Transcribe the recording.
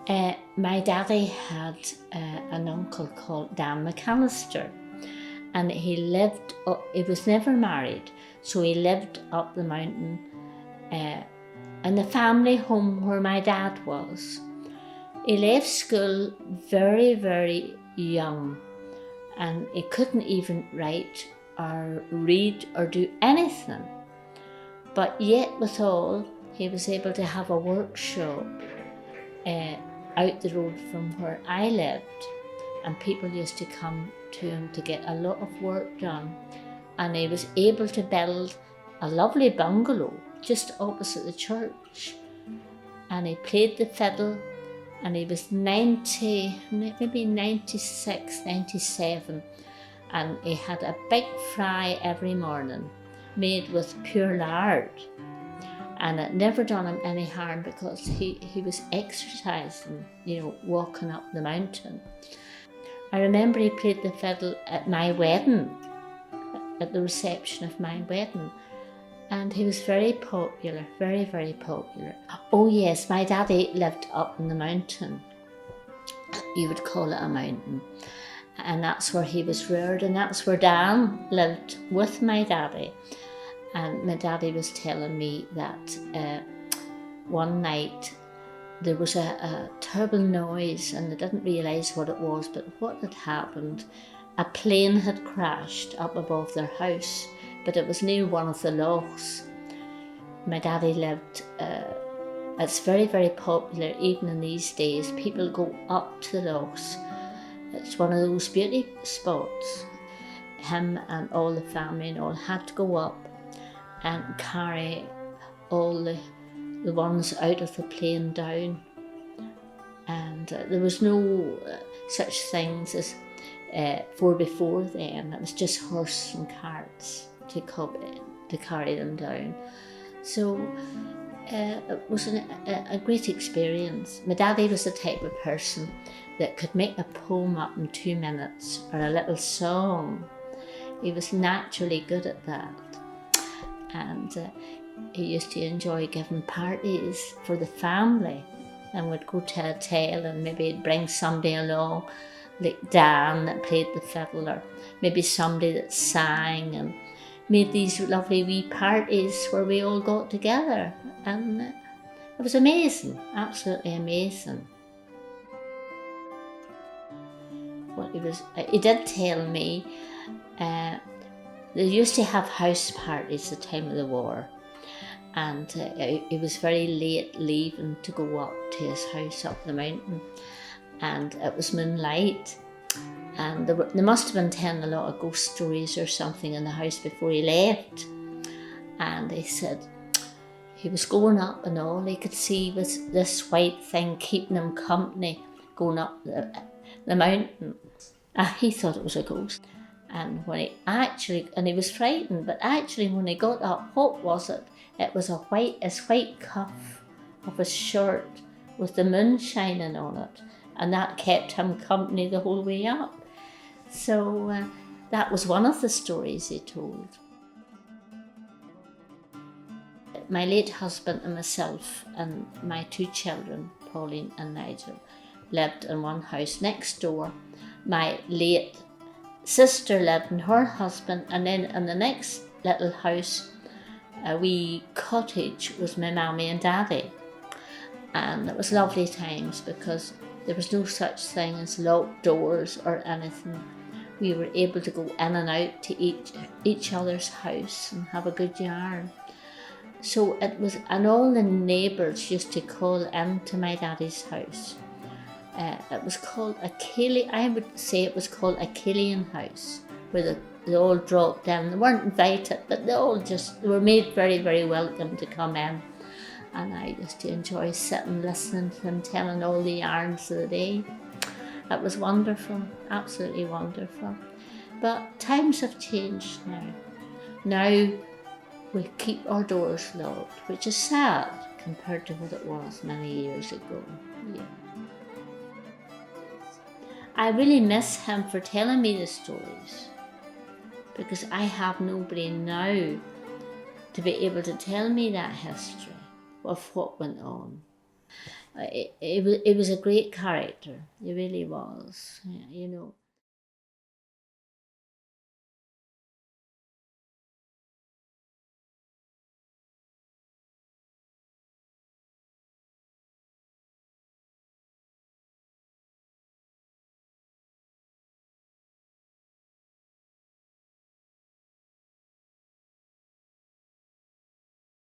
My daddy had an uncle called Dan McAllister, and he was never married, so he lived up the mountain in the family home where my dad was. He left school very, very young, and he couldn't even write or read or do anything. But yet withal, he was able to have a workshop out the road from where I lived, and people used to come to him to get a lot of work done. And he was able to build a lovely bungalow just opposite the church. And he played the fiddle, and he was 90, maybe 96, 97, and he had a big fry every morning made with pure lard. And it never done him any harm because he was exercising, walking up the mountain. I remember he played the fiddle at my wedding, at the reception of my wedding. And he was very popular, very, very popular. Oh yes, my daddy lived up in the mountain. You would call it a mountain. And that's where he was reared, and that's where Dan lived with my daddy. And my daddy was telling me that one night there was a terrible noise, and they didn't realise what it was, but what had happened, a plane had crashed up above their house, but it was near one of the lochs. My daddy lived, it's very, very popular even in these days. People go up to the lochs. It's one of those beauty spots. Him and all the family and all had to go up and carry all the ones out of the plane down. And there was no such things as before then. It was just horse and carts to carry them down. So it was a great experience. My daddy was the type of person that could make a poem up in 2 minutes or a little song. He was naturally good at that. And he used to enjoy giving parties for the family, and would go to a hotel and maybe he'd bring somebody along, like Dan that played the fiddle, or maybe somebody that sang, and made these lovely wee parties where we all got together. And it was amazing, absolutely amazing. He did tell me they used to have house parties at the time of the war, and he was very late leaving to go up to his house up the mountain, and it was moonlight, and there must have been telling a lot of ghost stories or something in the house before he left. And he said he was going up, and all he could see was this white thing keeping him company going up the mountain. He thought it was a ghost. And he was frightened, but actually when he got up, what was it? It was his white cuff of his shirt with the moon shining on it, and that kept him company the whole way up. So that was one of the stories he told. My late husband and myself and my 2 children, Pauline and Nigel, lived in one house next door. My late sister lived in her husband, and then in the next little house, a wee cottage, was my mammy and daddy. And it was lovely times because there was no such thing as locked doors or anything. We were able to go in and out to each other's house and have a good yarn. So it was, and all the neighbours used to call into my daddy's house. It was called I would say it was called a Cillian house, where they all dropped in. They weren't invited, but they were made very, very welcome to come in. And I used to enjoy sitting, listening to them telling all the yarns of the day. It was wonderful, absolutely wonderful. But times have changed now. Now we keep our doors locked, which is sad compared to what it was many years ago. Yeah. I really miss him for telling me the stories, because I have nobody now to be able to tell me that history of what went on. it was a great character. It really was, you know.